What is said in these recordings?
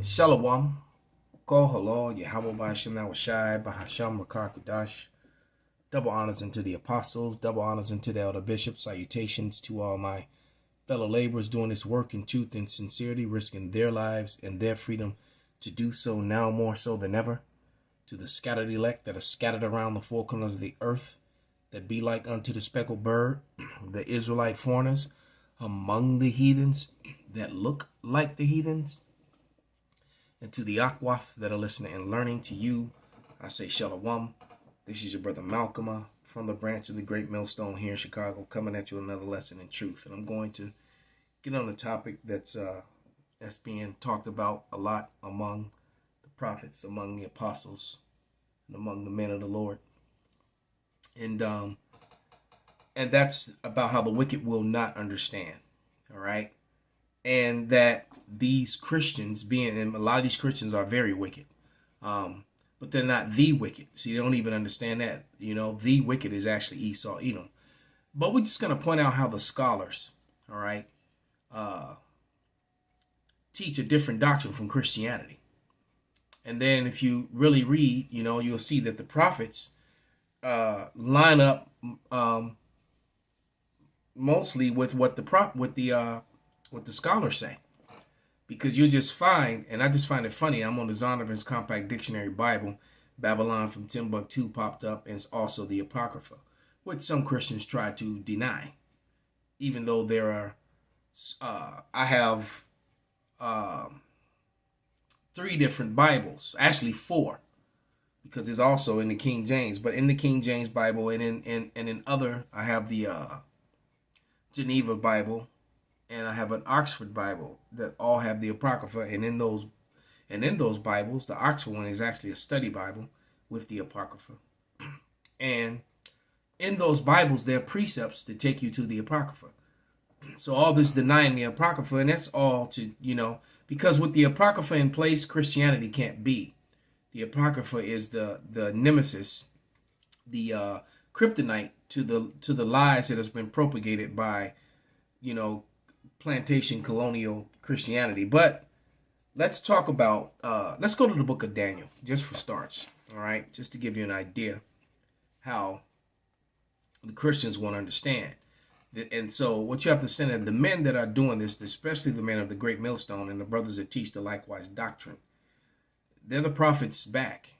Shalom, Ko Halal, Yahawah, Yahawashi, Bahasham, Qadash. Double honors unto the apostles, double honors unto the elder bishops. Salutations to all my fellow laborers doing this work in truth and sincerity, risking their lives and their freedom to do so now more so than ever. To the scattered elect that are scattered around the four corners of the earth, that be like unto the speckled bird, the Israelite foreigners among the heathens that look like the heathens. And to the Aquath that are listening and learning, to you, I say Shalom. This is your brother Malcolm from the branch of the Great Millstone here in Chicago, coming at you another lesson in truth. And I'm going to get on a topic that's being talked about a lot among the prophets, among the apostles, and among the men of the Lord. And that's about how the wicked will not understand. All right. And that these Christians, and a lot of these Christians are very wicked, but they're not the wicked. So you don't even understand that. You know, the wicked is actually Esau, Edom. But we're just going to point out how the scholars, all right, teach a different doctrine from Christianity. And then if you really read, you know, you'll see that the prophets line up mostly with what the scholars say. Because you'll just find, and I just find it funny, I'm on the Zondervan's Compact Dictionary Bible, Babylon from Timbuktu popped up, and it's also the Apocrypha, which some Christians try to deny. Even though there are, I have 3 different Bibles, actually 4, because there's also in the King James, but in the King James Bible and in other, I have the Geneva Bible, and I have an Oxford Bible that all have the Apocrypha. And in those Bibles, the Oxford one is actually a study Bible with the Apocrypha. And in those Bibles, there are precepts that take you to the Apocrypha. So all this denying the Apocrypha, and that's all to, you know, because with the Apocrypha in place, Christianity can't be. The Apocrypha is the nemesis, the kryptonite to the lies that has been propagated by, you know, plantation colonial Christianity. But let's talk about let's go to the book of Daniel just for starts, all right, just to give you an idea how the Christians won't understand. And so what you have to send in the men that are doing this, especially the men of the Great Millstone and the brothers that teach the likewise doctrine, they're the prophets back.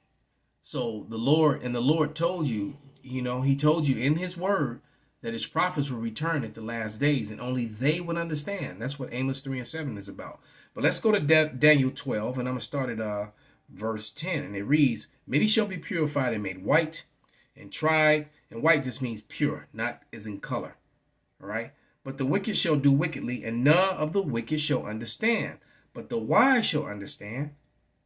So the Lord told you, you know, he told you in his word that his prophets will return at the last days, and only they would understand. That's what Amos 3 and 7 is about. But let's go to Daniel 12, and I'm going to start at verse 10, and it reads, "Many shall be purified and made white and tried," and white just means pure, not as in color, all right? "But the wicked shall do wickedly, and none of the wicked shall understand, but the wise shall understand.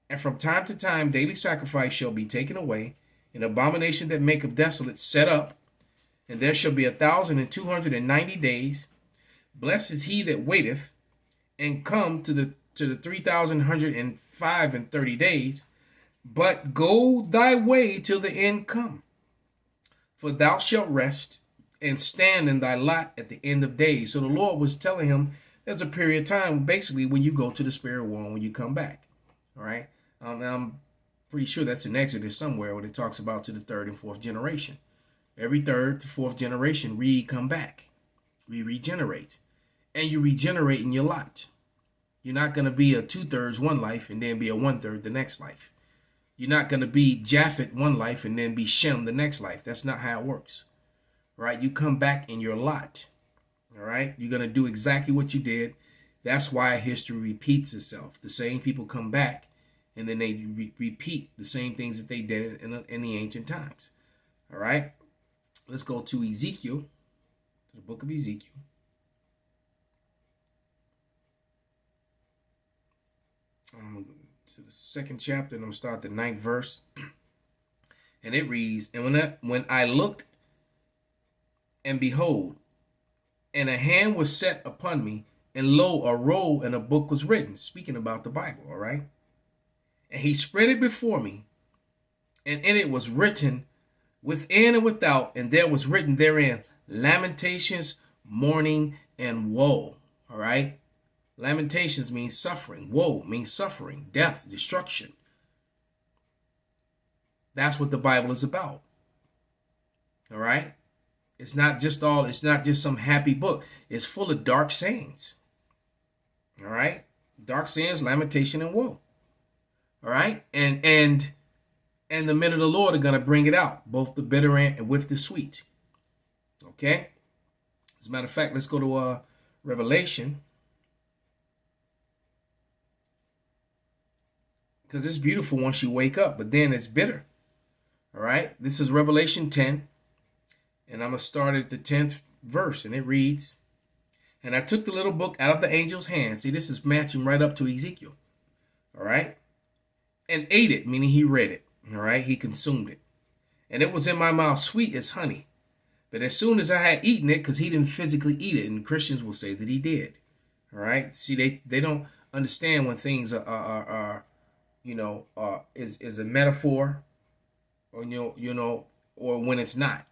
And from time to time daily sacrifice shall be taken away, an abomination that maketh desolate set up, and there shall be 1,290 days. Blessed is he that waiteth, and come to the 3,105 and 30 days. But go thy way till the end come. For thou shalt rest and stand in thy lot at the end of days." So the Lord was telling him there's a period of time, basically, when you go to the spirit world, when you come back. All right. I'm pretty sure that's in Exodus somewhere where it talks about to the 3rd and 4th generation. Every 3rd to 4th generation, we come back. We regenerate. And you regenerate in your lot. You're not going to be a 2/3 one life and then be a 1/3 the next life. You're not going to be Japhet one life and then be Shem the next life. That's not how it works. Right? You come back in your lot. All right? You're going to do exactly what you did. That's why history repeats itself. The same people come back and then they repeat the same things that they did in the ancient times. All right? Let's go to Ezekiel, to the book of Ezekiel. To the 2nd chapter, and I'm going to start the 9th verse. And it reads, "And when I looked, and behold, and a hand was set upon me, and lo, a roll and a book was written," speaking about the Bible, all right? "And he spread it before me, and in it was written, within and without, and there was written therein, lamentations, mourning, and woe." All right. Lamentations means suffering. Woe means suffering, death, destruction. That's what the Bible is about. All right? It's not just some happy book. It's full of dark sayings. All right? Dark sayings, lamentation, and woe. All right? And the men of the Lord are going to bring it out, both the bitter and with the sweet. Okay? As a matter of fact, let's go to Revelation. Because it's beautiful once you wake up, but then it's bitter. All right? This is Revelation 10. And I'm going to start at the 10th verse. And it reads, "And I took the little book out of the angel's hand." See, this is matching right up to Ezekiel. All right? "And ate it," meaning he read it. All right? He consumed it. "And it was in my mouth sweet as honey. But as soon as I had eaten it," because he didn't physically eat it, and Christians will say that he did. All right? See, they don't understand when things are is a metaphor, or or when it's not.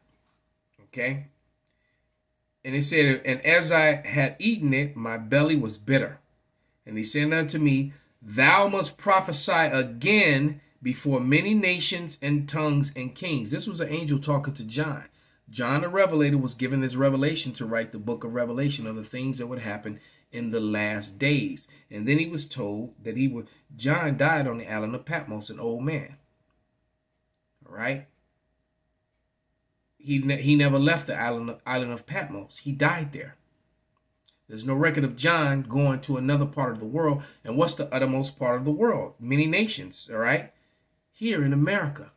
Okay? And it said, "And as I had eaten it, my belly was bitter. And he said unto me, Thou must prophesy again before many nations and tongues and kings." This was an angel talking to John. John the Revelator was given this revelation to write the book of Revelation of the things that would happen in the last days. And then he was told that John died on the island of Patmos, an old man. All right? He never left the island of Patmos. He died there. There's no record of John going to another part of the world. And what's the uttermost part of the world? Many nations, all right? Here in America.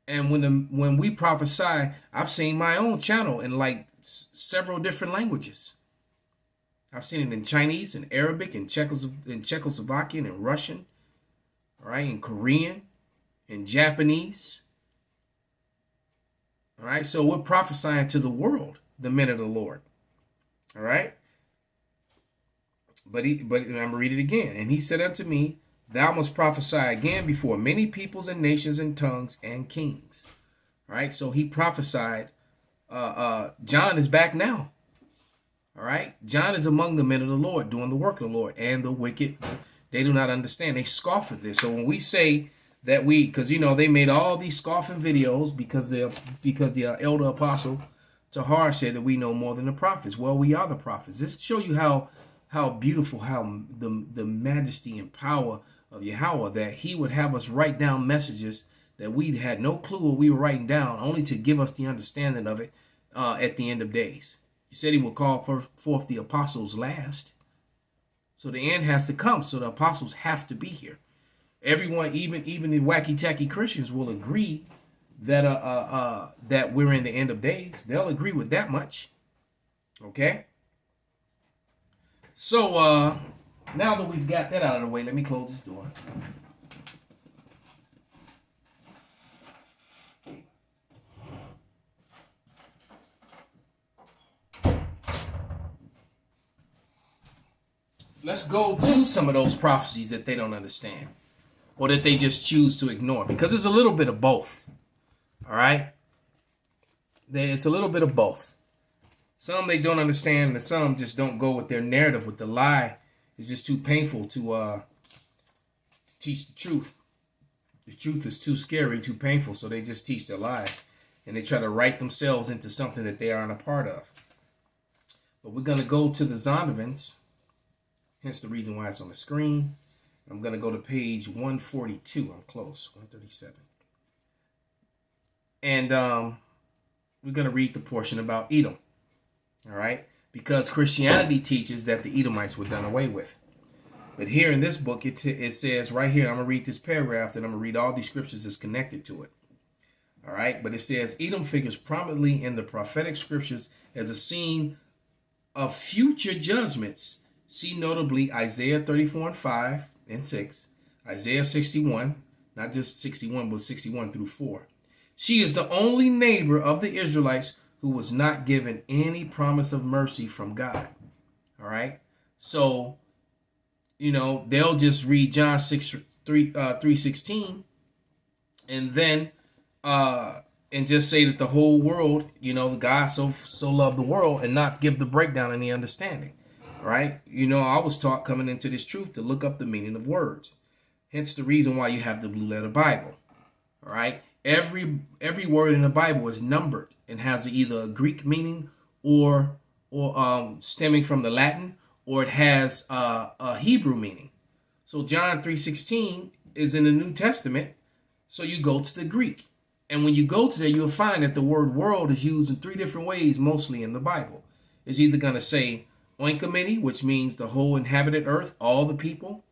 And when we prophesy, I've seen my own channel in like several different languages. I've seen it in Chinese and Arabic and Czechoslovakian and Russian, all right, and Korean and Japanese. All right, so we're prophesying to the world, the men of the Lord. All right. But I'm going to read it again. "And he said unto me, Thou must prophesy again before many peoples and nations and tongues and kings." All right. So he prophesied. John is back now. All right. John is among the men of the Lord doing the work of the Lord, and the wicked, they do not understand. They scoff at this. So when we say that because they made all these scoffing videos because the elder apostle Tahar said that we know more than the prophets. Well, we are the prophets. This show you how beautiful, how the majesty and power of Yahawah, that he would have us write down messages that we had no clue what we were writing down, only to give us the understanding of it at the end of days. He said he will call forth the apostles last. So the end has to come. So the apostles have to be here. Everyone, even the wacky tacky Christians, will agree that that we're in the end of days. They'll agree with that much. Okay. So now that we've got that out of the way, let me close this door. Let's go to some of those prophecies that they don't understand, or that they just choose to ignore, because it's a little bit of both. All right? It's a little bit of both. Some they don't understand, and some just don't go with their narrative, with the lie. It's just too painful to teach the truth. The truth is too scary, too painful, so they just teach their lies. And they try to write themselves into something that they aren't a part of. But we're going to go to the Zondervans, hence the reason why it's on the screen. I'm going to go to page 142. I'm close, 137. And we're going to read the portion about Edom. All right? Because Christianity teaches that the Edomites were done away with. But here in this book, it says right here, I'm going to read this paragraph, and I'm going to read all these scriptures that's connected to it. All right? But it says, Edom figures prominently in the prophetic scriptures as a scene of future judgments. See notably Isaiah 34 and 5 and 6, Isaiah 61, not just 61, but 61 through 4. She is the only neighbor of the Israelites who was not given any promise of mercy from God. All right? So, they'll just read John 3:16 and then and just say that the whole world, God so loved the world, and not give the breakdown and the understanding. right? You know, I was taught coming into this truth to look up the meaning of words. Hence the reason why you have the blue letter Bible. All right. Every word in the Bible is numbered and has either a Greek meaning or stemming from the Latin, or it has a Hebrew meaning. So John 3:16 is in the New Testament. So you go to the Greek. And when you go to there, you'll find that the word world is used in 3 different ways, mostly in the Bible. It's either going to say oikoumene, which means the whole inhabited earth, all the people.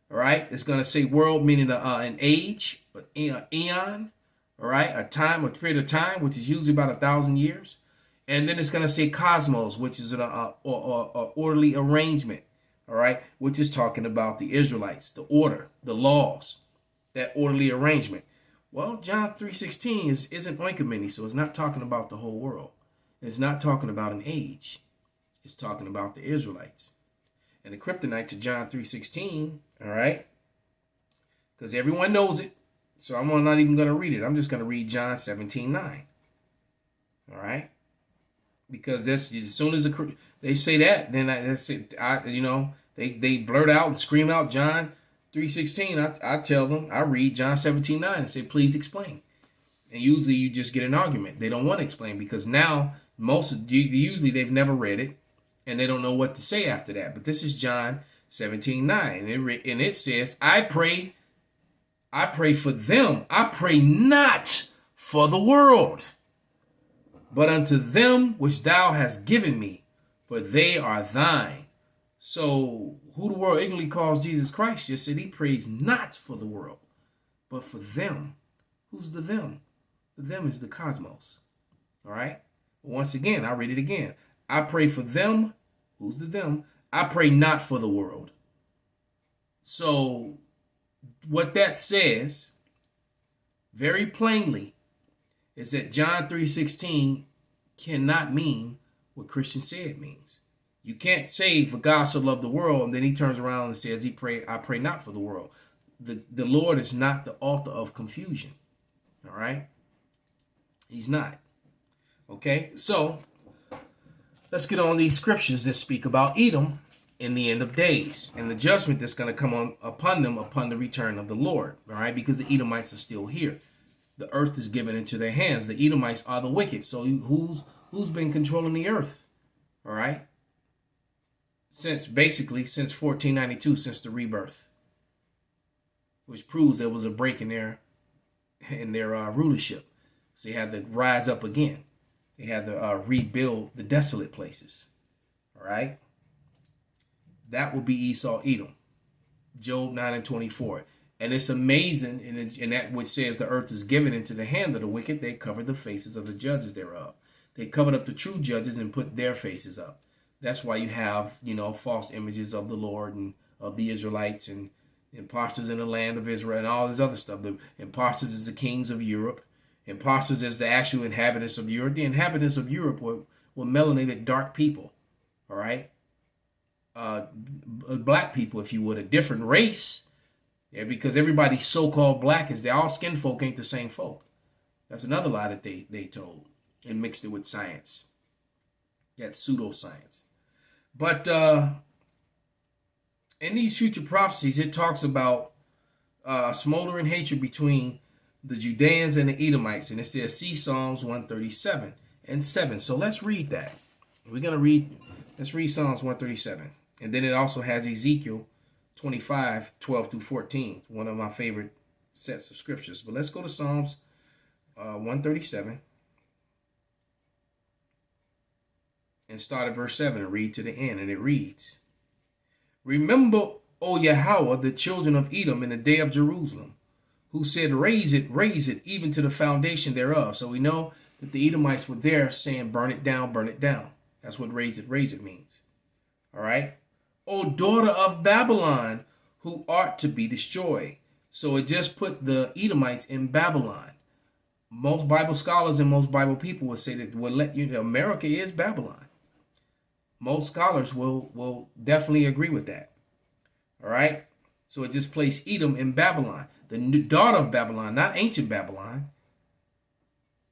All right. It's going to say world, meaning an age, an eon. All right. A time, a period of time, which is usually about 1,000 years. And then it's going to say cosmos, which is an orderly arrangement. All right. Which is talking about the Israelites, the order, the laws, that orderly arrangement. Well, John 3:16 isn't oikoumene, so it's not talking about the whole world. It's not talking about an age. It's talking about the Israelites. And the kryptonite to John 3:16, all right, because everyone knows it, so I'm not even going to read it. I'm just going to read John 17:9, all right, because that's as soon as they say that, then that's it. They blurt out and scream out John 3:16. I tell them, I read John 17:9 and say, please explain. And usually you just get an argument. They don't want to explain because now usually they've never read it and they don't know what to say after that. But this is John 17:9, and it says, I pray for them. I pray not for the world, but unto them which thou hast given me, for they are thine. So who the world ignorantly calls Jesus Christ just said he prays not for the world, but for them. Who's the them? The them is the cosmos. All right. Once again, I'll read it again. I pray for them. Who's the them? I pray not for the world. So what that says very plainly is that John 3:16 cannot mean what Christians say it means. You can't say for God so loved the world, and then he turns around and says, I pray not for the world. The Lord is not the author of confusion. All right? He's not. Okay? So, let's get on these scriptures that speak about Edom in the end of days and the judgment that's going to come upon them upon the return of the Lord. All right? Because the Edomites are still here. The earth is given into their hands. The Edomites are the wicked. So, who's been controlling the earth? All right? Since 1492, since the rebirth, which proves there was a break in their rulership. So they had to rise up again. They had to rebuild the desolate places. All right. That will be Esau, Edom. Job 9:24. And it's amazing, and that which says the earth is given into the hand of the wicked, they covered the faces of the judges thereof. They covered up the true judges and put their faces up. That's why you have, false images of the Lord and of the Israelites and imposters in the land of Israel and all this other stuff. The imposters is the kings of Europe. Imposters is the actual inhabitants of Europe. The inhabitants of Europe were melanated dark people, all right? Black people, if you would, a different race. Yeah, because everybody so-called black they're all skin folk ain't the same folk. That's another lie that they told and mixed it with science. That's pseudoscience. But in these future prophecies, it talks about smoldering hatred between the Judeans and the Edomites. And it says, see Psalms 137 and 7. So let's read that. Let's read Psalms 137. And then it also has Ezekiel 25, 12 through 14. One of my favorite sets of scriptures. But let's go to Psalms 137. And start at verse 7 and read to the end. And it reads, remember, O Yahawah, the children of Edom in the day of Jerusalem, who said, raise it, even to the foundation thereof. So we know that the Edomites were there saying, burn it down, burn it down. That's what raise it means. All right. O daughter of Babylon, who art to be destroyed. So it just put the Edomites in Babylon. Most Bible scholars and most Bible people will say that America is Babylon. Most scholars will definitely agree with that. All right. So it just placed Edom in Babylon, the daughter of Babylon, not ancient Babylon.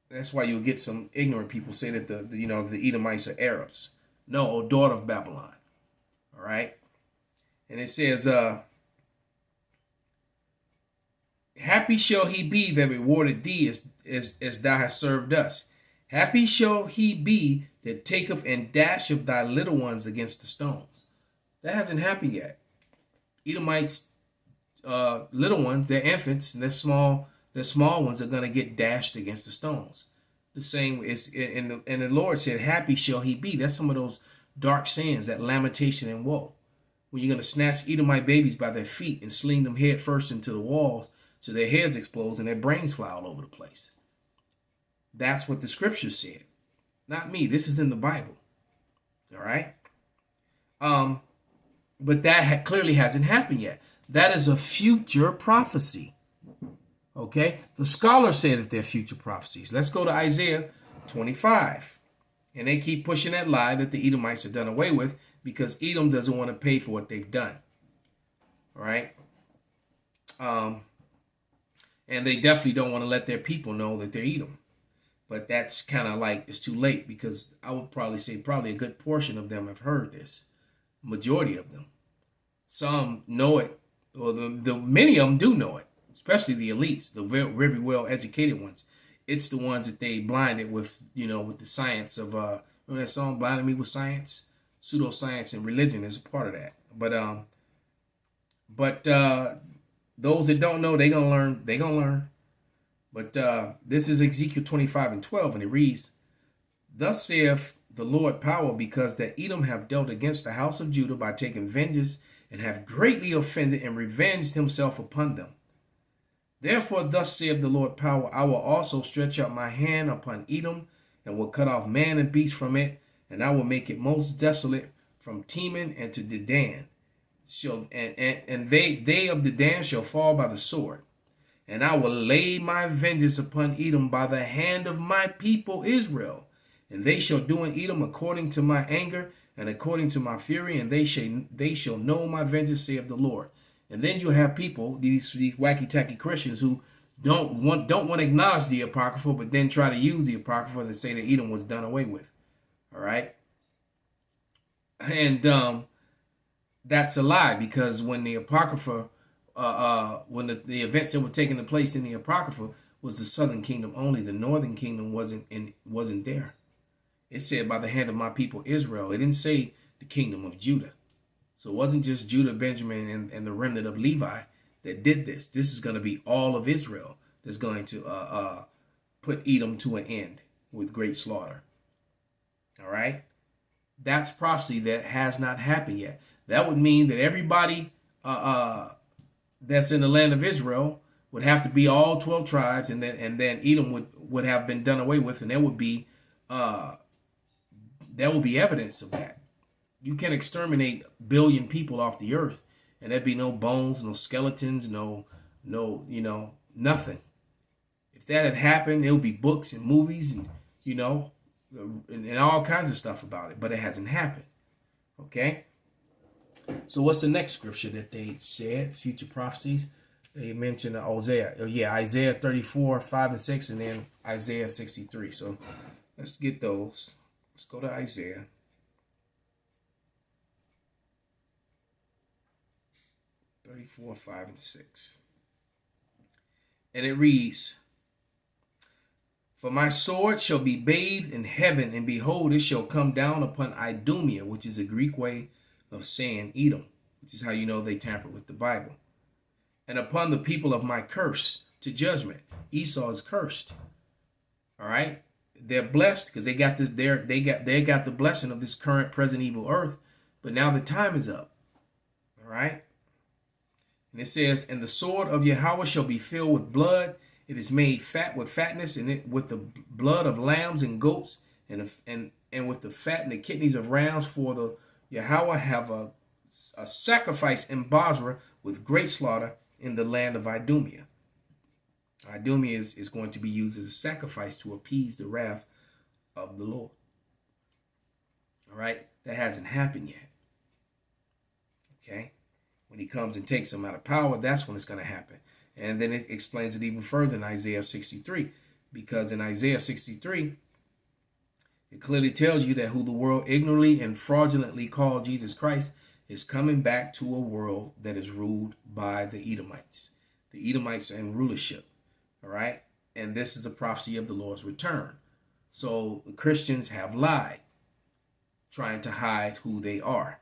That's why you'll get some ignorant people say that the Edomites are Arabs. No, daughter of Babylon. All right. And it says, happy shall he be that rewarded thee as thou hast served us. Happy shall he be that taketh and dasheth thy little ones against the stones. That hasn't happened yet. Edomites, little ones, they're infants, and their small ones are going to get dashed against the stones. The same is, and the Lord said, happy shall he be. That's some of those dark sayings, that lamentation and woe. When you're going to snatch Edomite babies by their feet and sling them head first into the walls so their heads explode and their brains fly all over the place. That's what the scripture said. Not me. This is in the Bible. All right? But that clearly hasn't happened yet. That is a future prophecy. Okay? The scholars say that they're future prophecies. Let's go to Isaiah 25. And they keep pushing that lie that the Edomites are done away with because Edom doesn't want to pay for what they've done. All right? And they definitely don't want to let their people know that they're Edom. But that's kind of like, it's too late, because I would probably say probably a good portion of them have heard this. Majority of them. Some know it, or the many of them do know it, especially the elites, the very well educated ones. It's the ones that they blinded with, with the science of, remember that song, Blinded Me with Science? Pseudoscience and religion is a part of that. But those that don't know, they're going to learn. But this is Ezekiel 25:12, and it reads, thus saith the Lord power, because that Edom have dealt against the house of Judah by taking vengeance, and have greatly offended and revenged himself upon them. Therefore thus saith the Lord power, I will also stretch out my hand upon Edom, and will cut off man and beast from it, and I will make it most desolate from Teman and to Dedan. And they of Dedan shall fall by the sword. And I will lay my vengeance upon Edom by the hand of my people Israel. And they shall do in Edom according to my anger and according to my fury, and they shall know my vengeance, saith the Lord. And then you have people, these wacky-tacky Christians, who don't want to acknowledge the Apocrypha, but then try to use the Apocrypha to say that Edom was done away with. All right? And that's a lie, because when the Apocrypha, when the events that were taking place in the Apocrypha was the southern kingdom only, the northern kingdom wasn't there. It said by the hand of my people Israel. It didn't say the kingdom of Judah. So it wasn't just Judah, Benjamin, and the remnant of Levi that did this. This is going to be all of Israel that's going to put Edom to an end with great slaughter. All right? That's prophecy that has not happened yet. That would mean that everybody that's in the land of Israel would have to be all 12 tribes, and then Edom would have been done away with, and there would be evidence of that. You can't exterminate a billion people off the earth, and there'd be no bones, no skeletons, no, nothing. If that had happened, there would be books and movies and, and all kinds of stuff about it, but it hasn't happened. Okay? So what's the next scripture that they said, future prophecies? They mentioned Isaiah 34, 5 and 6, and then Isaiah 63. So let's get those. Let's go to Isaiah. (34, 5 and 6). And it reads, for my sword shall be bathed in heaven, and behold, it shall come down upon Idumea, which is a Greek way of saying Edom, which is how you know they tampered with the Bible. And upon the people of my curse to judgment. Esau is cursed. All right? They're blessed because they got this. They got the blessing of this current present evil earth, but now the time is up. All right? And it says, and the sword of Yahawah shall be filled with blood. It is made fat with fatness, and it with the blood of lambs and goats, and with the fat and the kidneys of rams. For the Yahawah have a sacrifice in Basra with great slaughter in the land of Idumea. Idumea is going to be used as a sacrifice to appease the wrath of the Lord. All right? That hasn't happened yet. Okay? When he comes and takes them out of power, that's when it's going to happen. And then it explains it even further in Isaiah 63. Because in Isaiah 63, it clearly tells you that who the world ignorantly and fraudulently called Jesus Christ is coming back to a world that is ruled by the Edomites. The Edomites are in rulership. All right. And this is a prophecy of the Lord's return. So the Christians have lied, trying to hide who they are.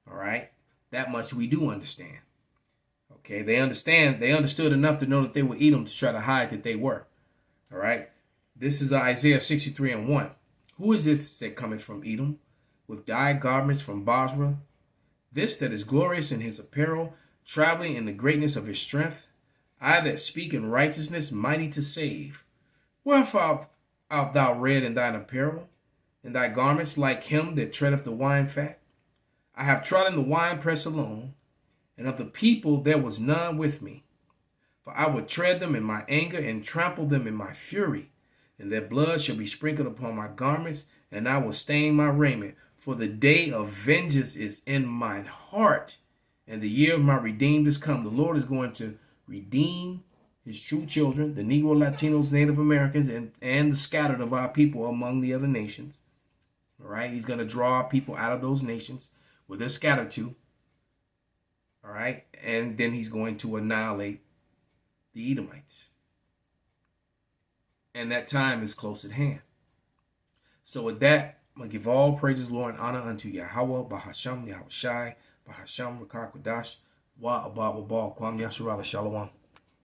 All right. That much we do understand. Okay. They understood enough to know that they were Edom to try to hide that they were. All right. This is Isaiah 63:1. Who is this that cometh from Edom, with dyed garments from Basra? This that is glorious in his apparel, traveling in the greatness of his strength. I that speak in righteousness, mighty to save. Wherefore art thou red in thine apparel, and thy garments like him that treadeth the wine fat? I have trodden the winepress alone, and of the people there was none with me. For I would tread them in my anger, and trample them in my fury. And their blood shall be sprinkled upon my garments, and I will stain my raiment. For the day of vengeance is in mine heart, and the year of my redeemed is come. The Lord is going to redeem his true children, the Negro, Latinos, Native Americans, and the scattered of our people among the other nations. All right. He's going to draw people out of those nations where they're scattered to. All right. And then he's going to annihilate the Edomites. And that time is close at hand. So with that, I'm going to give all praises, Lord, and honor unto Yahawah, Bahasham, Yahawashi, Bahasham, Qadash, YAHAWADAH, Kwam Yasharala, Shalom.